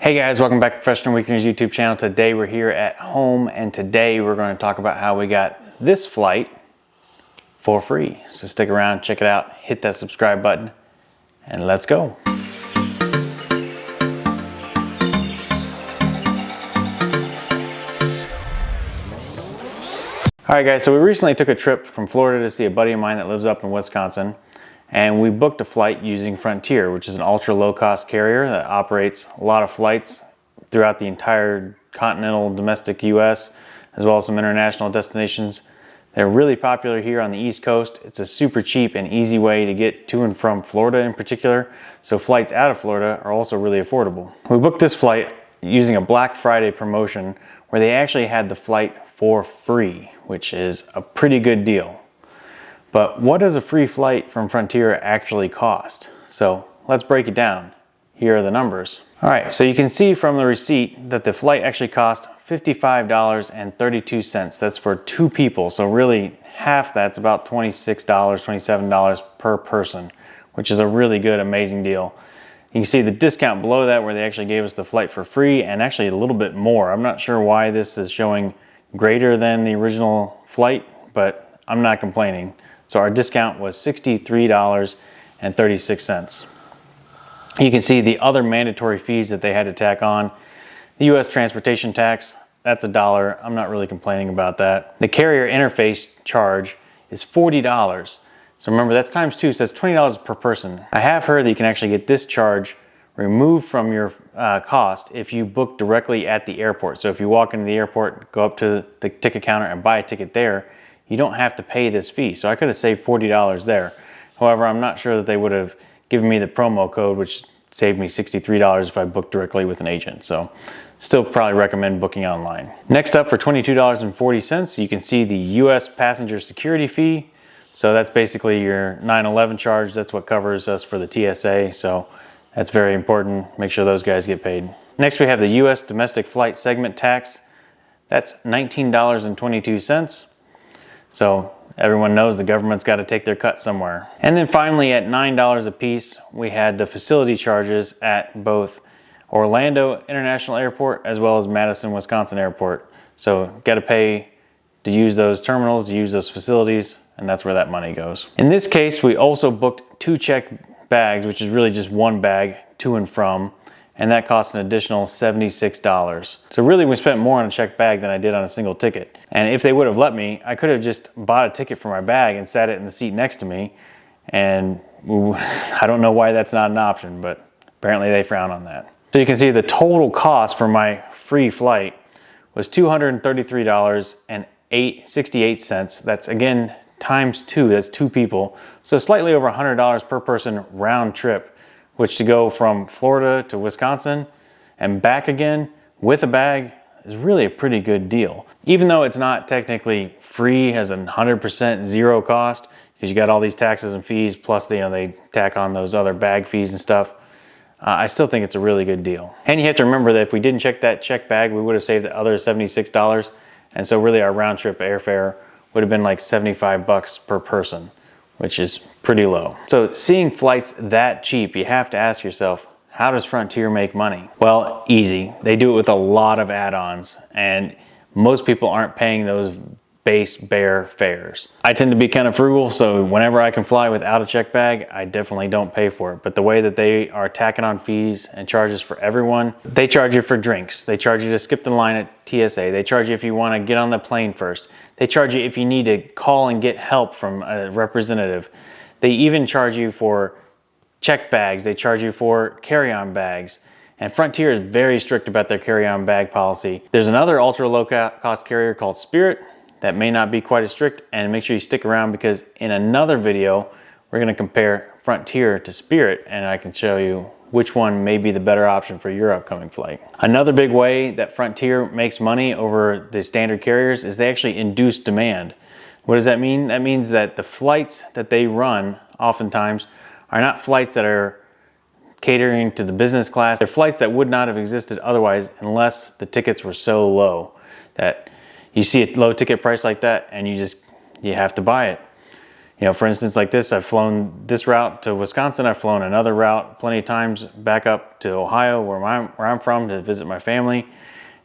Hey guys, welcome back to Professional Weekenders YouTube channel. Today we're here at home and today we're going to talk about how we got this flight for free. So stick around, check it out, hit that subscribe button, and let's go. Alright guys, so we recently took a trip from Florida to see a buddy of mine that lives up in Wisconsin. And we booked a flight using Frontier, which is an ultra low-cost carrier that operates a lot of flights throughout the entire continental domestic US, as well as some international destinations. They're really popular here on the East Coast. It's a super cheap and easy way to get to and from Florida in particular, so flights out of Florida are also really affordable. We booked this flight using a Black Friday promotion where they actually had the flight for free, which is a pretty good deal. But what does a free flight from Frontier actually cost? So let's break it down. Here are the numbers. All right, so you can see from the receipt that the flight actually cost $55.32. That's for two people. So really half that's about $26, $27 per person, which is a really good, amazing deal. You can see the discount below that where they actually gave us the flight for free and actually a little bit more. I'm not sure why this is showing greater than the original flight, but I'm not complaining. So our discount was $63.36. You can see the other mandatory fees that they had to tack on. The U.S. transportation tax, that's $1. I'm not really complaining about that. The carrier interface charge is $40. So remember, that's times two, so that's $20 per person. I have heard that you can actually get this charge removed from your cost if you book directly at the airport. So if you walk into the airport, go up to the ticket counter and buy a ticket there, you don't have to pay this fee. So I could have saved $40 there. However, I'm not sure that they would have given me the promo code, which saved me $63 if I booked directly with an agent. So still probably recommend booking online. Next up, for $22.40, you can see the US passenger security fee. So that's basically your 9/11 charge. That's what covers us for the TSA. So that's very important. Make sure those guys get paid. Next, we have the US domestic flight segment tax. That's $19.22. So everyone knows the government's got to take their cut somewhere. And then finally, at $9 a piece, we had the facility charges at both Orlando International Airport as well as Madison, Wisconsin Airport. So got to pay to use those terminals, to use those facilities, and that's where that money goes. In this case, we also booked two checked bags, which is really just one bag to and from, and that cost an additional $76. So really we spent more on a checked bag than I did on a single ticket. And if they would have let me, I could have just bought a ticket for my bag and sat it in the seat next to me. And I don't know why that's not an option, but apparently they frown on that. So you can see the total cost for my free flight was $233.68. That's again times two, that's two people. So slightly over $100 per person round trip, which to go from Florida to Wisconsin and back again with a bag is really a pretty good deal. Even though it's not technically free, has a 100% zero cost, because you got all these taxes and fees, plus they tack on those other bag fees and stuff, I still think it's a really good deal. And you have to remember that if we didn't check that check bag, we would have saved the other $76. And so really our round trip airfare would have been like $75 per person, which is pretty low. So seeing flights that cheap, you have to ask yourself, how does Frontier make money? Well, easy. They do it with a lot of add-ons, and most people aren't paying those base bare fares. I tend to be kind of frugal, so whenever I can fly without a check bag, I definitely don't pay for it. But the way that they are tacking on fees and charges for everyone, they charge you for drinks. They charge you to skip the line at TSA. They charge you if you want to get on the plane first. They charge you if you need to call and get help from a representative. They even charge you for check bags. They charge you for carry-on bags. And Frontier is very strict about their carry-on bag policy. There's another ultra low-cost carrier called Spirit that may not be quite as strict, and make sure you stick around because in another video, we're gonna compare Frontier to Spirit and I can show you which one may be the better option for your upcoming flight. Another big way that Frontier makes money over the standard carriers is they actually induce demand. What does that mean? That means that the flights that they run oftentimes are not flights that are catering to the business class. They're flights that would not have existed otherwise unless the tickets were so low that you see a low ticket price like that and you have to buy it. You know, for instance, like this, I've flown this route to Wisconsin. I've flown another route plenty of times back up to Ohio, where I'm from, to visit my family.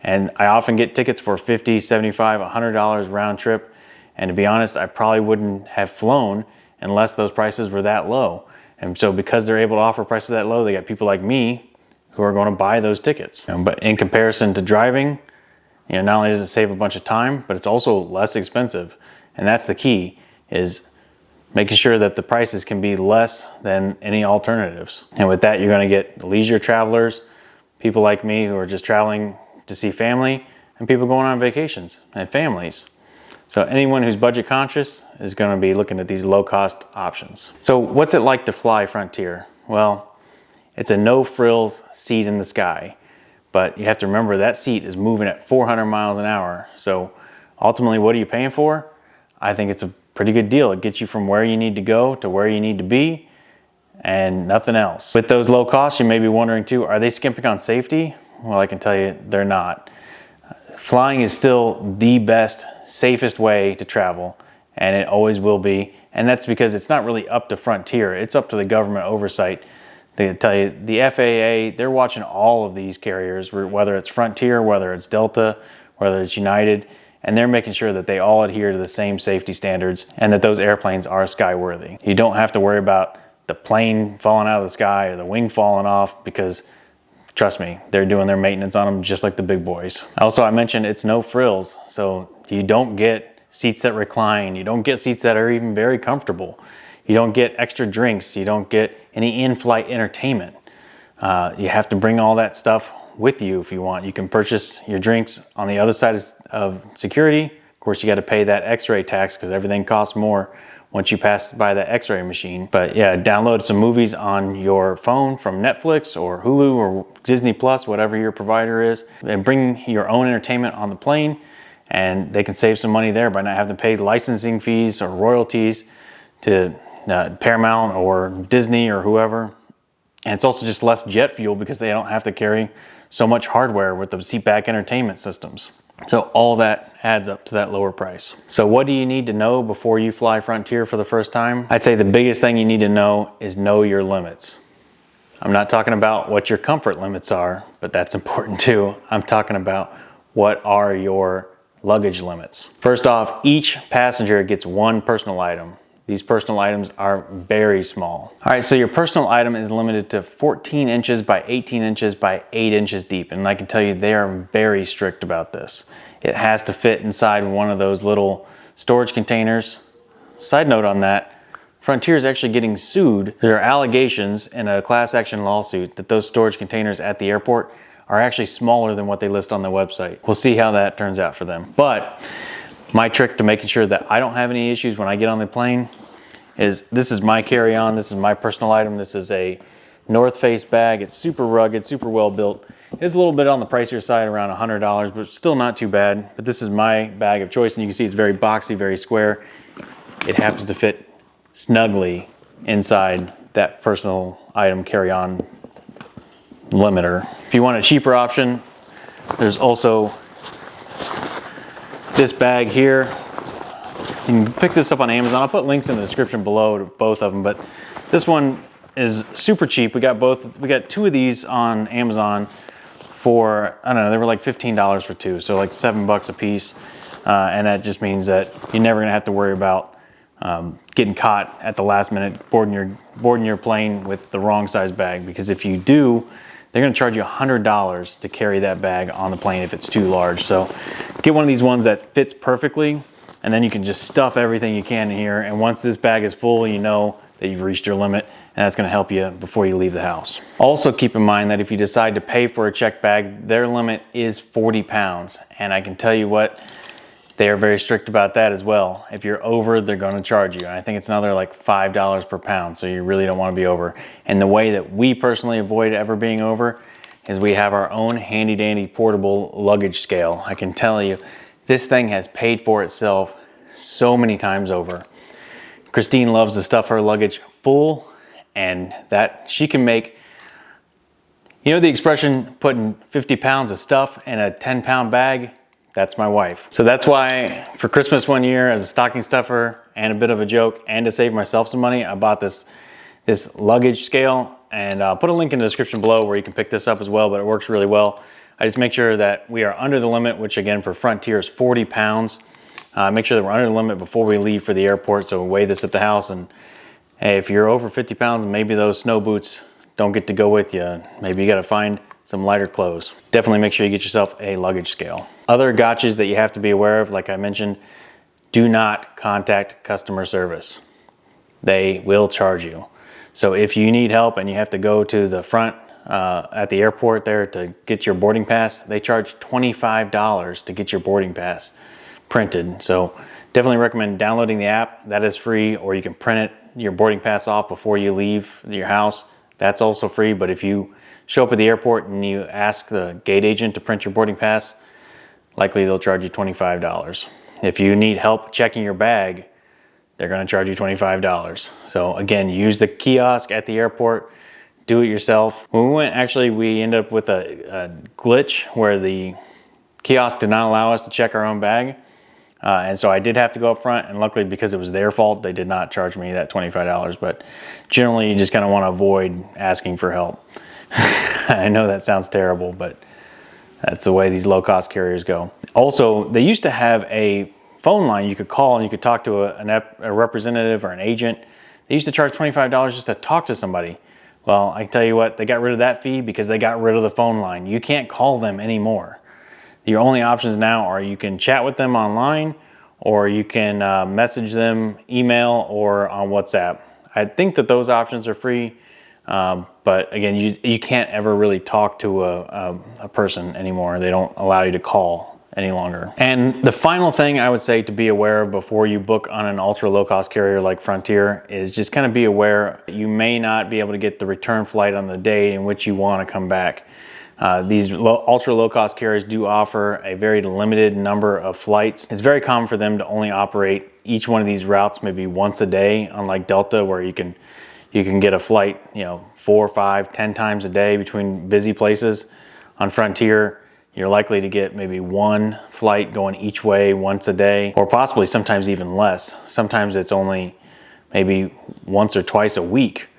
And I often get tickets for $50, $75, $100 round trip. And to be honest, I probably wouldn't have flown unless those prices were that low. And so because they're able to offer prices that low, they got people like me who are going to buy those tickets. But in comparison to driving, you know, not only does it save a bunch of time, but it's also less expensive. And that's the key, is making sure that the prices can be less than any alternatives. And with that, you're going to get leisure travelers, people like me who are just traveling to see family, and people going on vacations and families. So anyone who's budget conscious is going to be looking at these low-cost options. So what's it like to fly Frontier? Well, it's a no-frills seat in the sky, but you have to remember that seat is moving at 400 miles an hour. So ultimately, what are you paying for? I think it's a pretty good deal. It gets you from where you need to go to where you need to be, and nothing else. With those low costs, you may be wondering too, are they skimping on safety? Well, I can tell you they're not. Flying is still the best, safest way to travel, and it always will be. And that's because it's not really up to Frontier, it's up to the government oversight. They tell you, the FAA, they're watching all of these carriers, whether it's Frontier, whether it's Delta, whether it's United, and they're making sure that they all adhere to the same safety standards and that those airplanes are skyworthy. You don't have to worry about the plane falling out of the sky or the wing falling off, because trust me, they're doing their maintenance on them just like the big boys. Also, I mentioned it's no frills, so you don't get seats that recline, you don't get seats that are even very comfortable, you don't get extra drinks, you don't get any in-flight entertainment. You have to bring all that stuff with you if you want. You can purchase your drinks on the other side of security. Of course, you got to pay that x-ray tax because everything costs more once you pass by that x-ray machine. But yeah, download some movies on your phone from Netflix or Hulu or Disney Plus, whatever your provider is, and bring your own entertainment on the plane, and they can save some money there by not having to pay licensing fees or royalties to Paramount or Disney or whoever. And it's also just less jet fuel because they don't have to carry so much hardware with the seatback entertainment systems. So all that adds up to that lower price. So what do you need to know before you fly Frontier for the first time? I'd say the biggest thing you need to know is know your limits. I'm not talking about what your comfort limits are, but that's important too. I'm talking about what are your luggage limits. First off, each passenger gets one personal item. These personal items are very small. All right, so your personal item is limited to 14 inches by 18 inches by 8 inches deep. And I can tell you they are very strict about this. It has to fit inside one of those little storage containers. Side note on that, Frontier is actually getting sued. There are allegations in a class action lawsuit that those storage containers at the airport are actually smaller than what they list on their website. We'll see how that turns out for them. But my trick to making sure that I don't have any issues when I get on the plane is, this is my carry-on, this is my personal item. This is a North Face bag. It's super rugged, super well built. It's a little bit on the pricier side, around $100, but still not too bad. But this is my bag of choice, and you can see it's very boxy, very square. It happens to fit snugly inside that personal item carry-on limiter. If you want a cheaper option, there's also this bag here. You can pick this up on Amazon. I'll put links in the description below to both of them, but this one is super cheap. We got two of these on Amazon for, I don't know, they were like $15 for two, so like $7 a piece. And that just means that you're never gonna have to worry about getting caught at the last minute boarding your plane with the wrong size bag, because if you do, they're gonna charge you $100 to carry that bag on the plane if it's too large. So get one of these ones that fits perfectly, and then you can just stuff everything you can in here. And once this bag is full, you know that you've reached your limit, and that's gonna help you before you leave the house. Also keep in mind that if you decide to pay for a checked bag, their limit is 40 pounds. And I can tell you what, they are very strict about that as well. If you're over, they're gonna charge you. And I think it's another like $5 per pound, so you really don't wanna be over. And the way that we personally avoid ever being over is we have our own handy dandy portable luggage scale. I can tell you, this thing has paid for itself so many times over. Christine loves to stuff her luggage full, and that she can make, you know the expression, putting 50 pounds of stuff in a 10-pound bag? That's my wife. So that's why for Christmas one year, as a stocking stuffer and a bit of a joke, and to save myself some money, I bought this luggage scale, and I'll put a link in the description below where you can pick this up as well, but it works really well. I just make sure that we are under the limit, which again for Frontier is 40 pounds. Make sure that we're under the limit before we leave for the airport, so we weigh this at the house. And hey, if you're over 50 pounds, maybe those snow boots don't get to go with you. Maybe you gotta find some lighter clothes. Definitely make sure you get yourself a luggage scale. Other gotchas that you have to be aware of, like I mentioned, do not contact customer service. They will charge you. So if you need help and you have to go to the front at the airport there to get your boarding pass, they charge $25 to get your boarding pass printed. So definitely recommend downloading the app. That is free, or you can print your boarding pass off before you leave your house. That's also free, but if you show up at the airport and you ask the gate agent to print your boarding pass, likely they'll charge you $25. If you need help checking your bag, they're gonna charge you $25. So again, use the kiosk at the airport, do it yourself. When we went, actually, we ended up with a glitch where the kiosk did not allow us to check our own bag. And so I did have to go up front, and luckily because it was their fault, they did not charge me that $25, but generally you just kind of want to avoid asking for help. I know that sounds terrible, but that's the way these low-cost carriers go. Also, they used to have a phone line you could call and you could talk to a representative or an agent. They used to charge $25 just to talk to somebody. Well, I can tell you what, they got rid of that fee because they got rid of the phone line. You can't call them anymore. Your only options now are you can chat with them online, or you can message them, email, or on WhatsApp. I think that those options are free, but again, you can't ever really talk to a person anymore. They don't allow you to call any longer. And the final thing I would say to be aware of before you book on an ultra low-cost carrier like Frontier is just kind of be aware you may not be able to get the return flight on the day in which you want to come back. These ultra low-cost carriers do offer a very limited number of flights. It's very common for them to only operate each one of these routes maybe once a day, unlike Delta, where you can get a flight 4, 5, 10 times a day between busy places. On Frontier, you're likely to get maybe one flight going each way once a day, or possibly sometimes even less. Sometimes it's only maybe once or twice a week.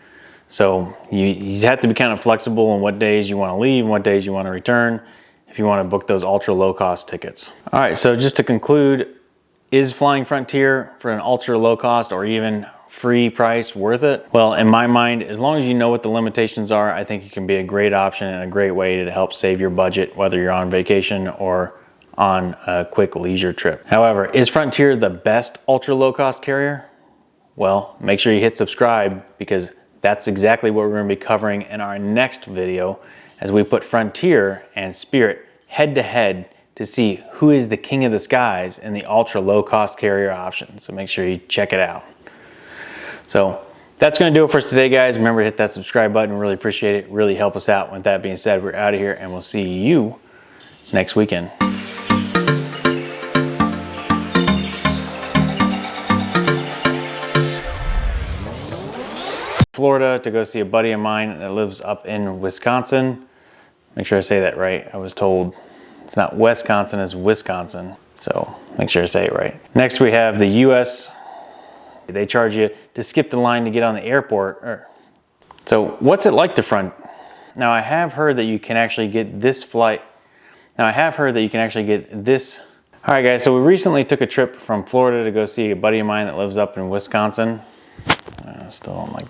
So you have to be kind of flexible on what days you want to leave and what days you want to return if you want to book those ultra low cost tickets. All right, so just to conclude, is flying Frontier for an ultra low cost or even free price worth it? Well, in my mind, as long as you know what the limitations are, I think it can be a great option and a great way to help save your budget, whether you're on vacation or on a quick leisure trip. However, is Frontier the best ultra low cost carrier? Well, make sure you hit subscribe, because that's exactly what we're going to be covering in our next video as we put Frontier and Spirit head to head to see who is the king of the skies in the ultra low cost carrier option. So make sure you check it out. So that's going to do it for us today, guys. Remember to hit that subscribe button. We really appreciate it. Really help us out. With that being said, we're out of here, and we'll see you next weekend. Florida to go see a buddy of mine that lives up in Wisconsin. Make sure I say that right. I was told it's not Wisconsin, it's Wisconsin. So make sure I say it right. Next we have the US. They charge you to skip the line to get on the airport. So what's it like to front? Now I have heard that you can actually get this flight. All right guys, so we recently took a trip from Florida to go see a buddy of mine that lives up in Wisconsin. Still on like